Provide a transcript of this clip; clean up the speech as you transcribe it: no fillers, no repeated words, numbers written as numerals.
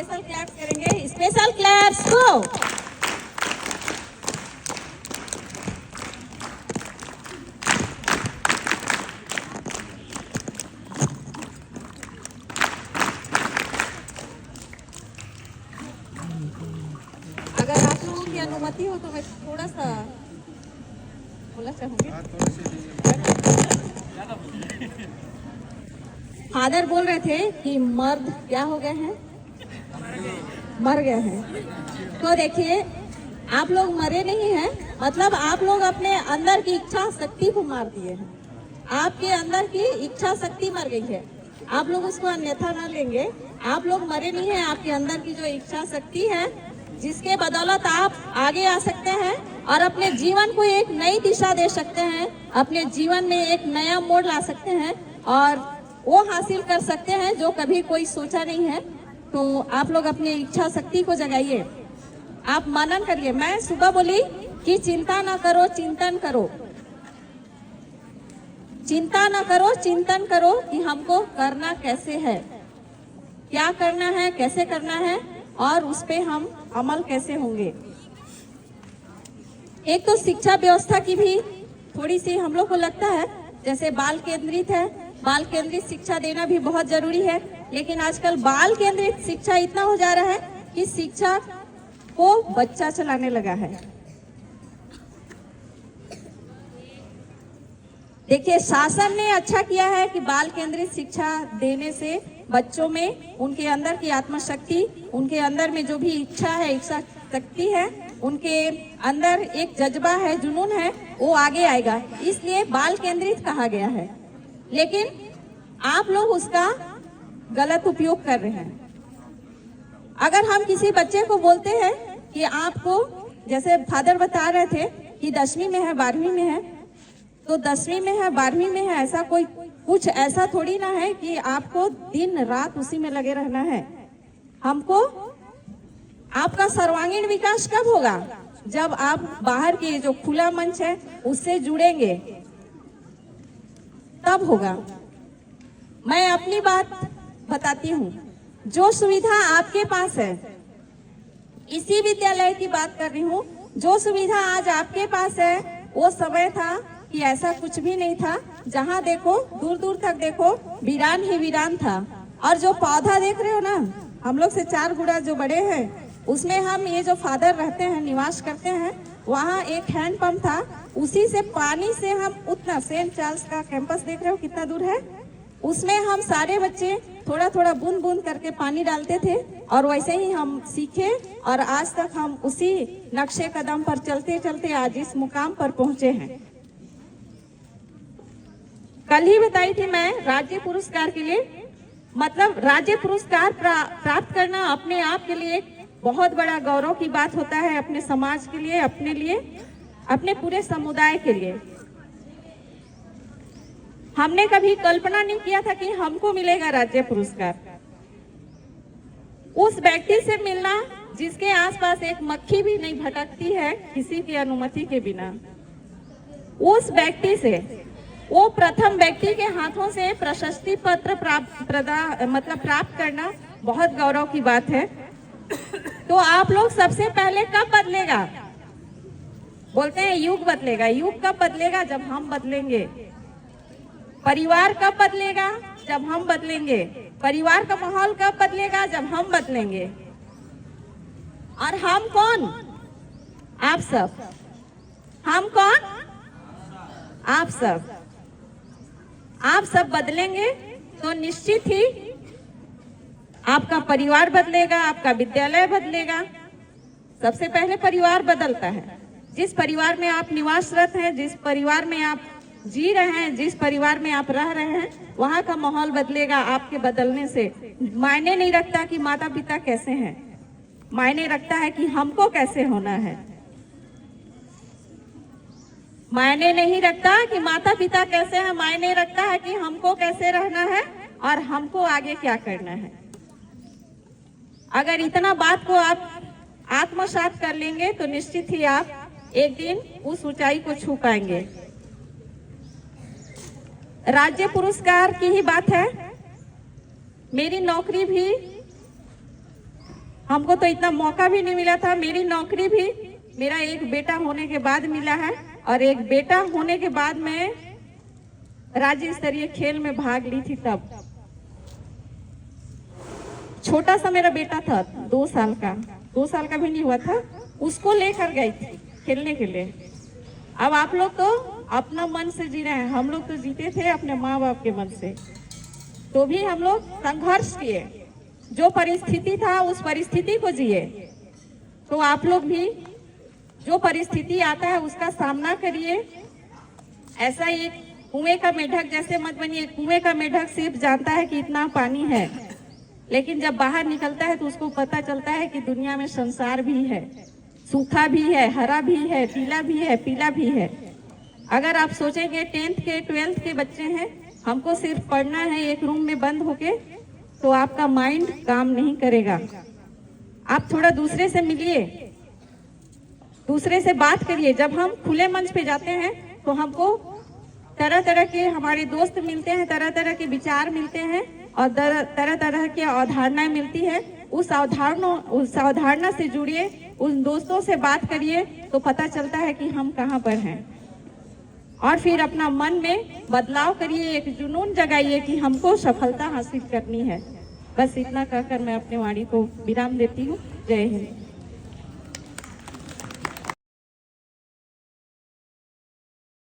Special claps करेंगे, special claps गो। अगर आप लोगों की अनुमति हो तो मैं थोड़ा सा बोलना चाहूंगी। फादर बोल रहे थे कि मर्द क्या हो गए हैं, मर गए हैं। तो देखिए, आप लोग मरे नहीं हैं, मतलब आप लोग अपने अंदर की इच्छा शक्ति को मार दिए हैं। आपके अंदर की इच्छा शक्ति मर गई है। आप लोग उसको अन्यथा ना लेंगे। आप लोग मरे नहीं हैं। आपके अंदर की जो इच्छा शक्ति है, जिसके बदौलत आप आगे आ सकते हैं और अपने जीवन को एक नई दिशा दे सकते हैं, अपने जीवन में एक नया मोड़ ला सकते हैं और वो हासिल कर सकते हैं जो कभी कोई सोचा नहीं है। तो आप लोग अपनी इच्छा शक्ति को जगाइए, आप मनन करिए। मैं सुबह बोली कि चिंता ना करो, चिंतन करो। चिंता ना करो, चिंतन करो कि हमको करना कैसे है, क्या करना है, कैसे करना है और उस पे हम अमल कैसे होंगे। एक तो शिक्षा व्यवस्था की भी थोड़ी सी हम लोग को लगता है जैसे बाल केंद्रित है, बाल केंद्रित शिक्षा देना भी बहुत जरूरी है, लेकिन आजकल बाल केंद्रित शिक्षा इतना हो जा रहा है कि शिक्षा को बच्चा चलाने लगा है। देखिए, शासन ने अच्छा किया है कि बाल केंद्रित शिक्षा देने से बच्चों में उनके अंदर की आत्मशक्ति, उनके अंदर में जो भी इच्छा है, इच्छा शक्ति है, उनके अंदर एक जज्बा है, जुनून है, वो आगे आएगा, इसलिए बाल केंद्रित कहा गया है। लेकिन आप लोग उसका गलत उपयोग कर रहे हैं। अगर हम किसी बच्चे को बोलते हैं कि आपको, जैसे फादर बता रहे थे कि 10वीं में है, 12वीं में है, तो 10वीं में है, 12वीं में है, ऐसा कोई कुछ ऐसा थोड़ी ना है कि आपको दिन रात उसी में लगे रहना है। हमको आपका सर्वांगीण विकास कब होगा? जब आप बाहर के जो खुला मंच है उससे जुड़ेंगे, तब होगा। मैं अपनी बात बताती हूँ, जो सुविधा आपके पास है, इसी विद्यालय की बात कर रही हूँ, जो सुविधा आज आपके पास है, वो समय था कि ऐसा कुछ भी नहीं था। जहाँ देखो, दूर दूर तक देखो, वीरान ही वीरान था। और जो पौधा देख रहे हो ना, हम लोग से 4 गुना जो बड़े हैं, उसमें हम ये जो फादर रहते हैं, निवास करते हैं, वहाँ एक हैंड पंप था, उसी से पानी से हम उतना, सेंट चार्ल्स का कैंपस देख रहे हो कितना दूर है, उसमें हम सारे बच्चे थोड़ा थोड़ा बूंद बूंद करके पानी डालते थे और वैसे ही हम सीखे और आज तक हम उसी नक्शे कदम पर चलते चलते आज इस मुकाम पर पहुंचे हैं। कल ही बताई थी मैं, राज्य पुरस्कार के लिए, मतलब राज्य पुरस्कार प्राप्त करना अपने आप के लिए बहुत बड़ा गौरव की बात होता है, अपने समाज के लिए, अपने लिए, अपने पूरे समुदाय के लिए। हमने कभी कल्पना नहीं किया था कि हमको मिलेगा राज्य पुरस्कार। उस व्यक्ति से मिलना जिसके आसपास एक मक्खी भी नहीं भटकती है किसी की अनुमति के बिना, उस व्यक्ति से, वो प्रथम व्यक्ति के हाथों से प्रशस्ति पत्र प्राप्त करना बहुत गौरव की बात है। तो आप लोग सबसे पहले कब बदलेगा? बोलते हैं युग बदलेगा। युग कब बदलेगा? जब हम बदलेंगे। परिवार कब बदलेगा? जब हम बदलेंगे। परिवार का माहौल कब बदलेगा? जब हम बदलेंगे। और हम कौन? आप सब। हम कौन? आप सब। आप सब बदलेंगे तो निश्चित ही आपका परिवार बदलेगा, आपका विद्यालय बदलेगा। सबसे पहले परिवार बदलता है। जिस परिवार में आप निवासरत हैं, जिस परिवार में आप जी रहे हैं, जिस परिवार में आप रह रहे हैं, वहाँ का माहौल बदलेगा आपके बदलने से। मायने नहीं रखता कि माता पिता कैसे हैं, मायने रखता है कि हमको कैसे होना है। मायने नहीं रखता कि माता पिता कैसे हैं, मायने रखता है कि हमको कैसे रहना है और हमको आगे क्या करना है। अगर इतना बात को आप आत्मसात कर लेंगे तो निश्चित ही आप एक दिन उस ऊंचाई को छू पाएंगे। राज्य पुरस्कार की ही बात है। मेरी नौकरी भी हमको तो इतना मौका भी नहीं मिला था। मेरी नौकरी भी मेरा एक बेटा होने के बाद मिला है, और एक बेटा होने के बाद मैं राज्य स्तरीय खेल में भाग ली थी। तब छोटा सा मेरा बेटा था, 2 साल का भी नहीं हुआ था, उसको लेकर गई थी खेलने के लिए। अब आप लोग तो अपना मन से जी रहे हैं, हम लोग तो जीते थे अपने माँ बाप के मन से। तो भी हम लोग संघर्ष किए, जो परिस्थिति था उस परिस्थिति को जिए। तो आप लोग भी जो परिस्थिति आता है उसका सामना करिए। ऐसा एक कुएं का मेढक जैसे मत बनिए। कुएं का मेढक सिर्फ जानता है कि इतना पानी है, लेकिन जब बाहर निकलता है तो उसको पता चलता है कि दुनिया में संसार भी है, सूखा भी है, हरा भी है, पीला भी है, पीला भी है। अगर आप सोचेंगे 10th के 12th के बच्चे हैं, हमको सिर्फ पढ़ना है एक रूम में बंद होके, तो आपका माइंड काम नहीं करेगा। आप थोड़ा दूसरे से मिलिए, दूसरे से बात करिए। जब हम खुले मंच पे जाते हैं तो हमको तरह तरह के हमारे दोस्त मिलते हैं, तरह तरह के विचार मिलते हैं, और तरह तरह की अवधारणाएं मिलती है। उस अवधारणा से जुड़िए, उन दोस्तों से बात करिए, तो पता चलता है कि हम कहाँ पर हैं। और फिर अपना मन में बदलाव करिए, एक जुनून जगाइए कि हमको सफलता हासिल करनी है। बस इतना कहकर मैं अपने वाणी को विराम देती हूँ। जय हिंद।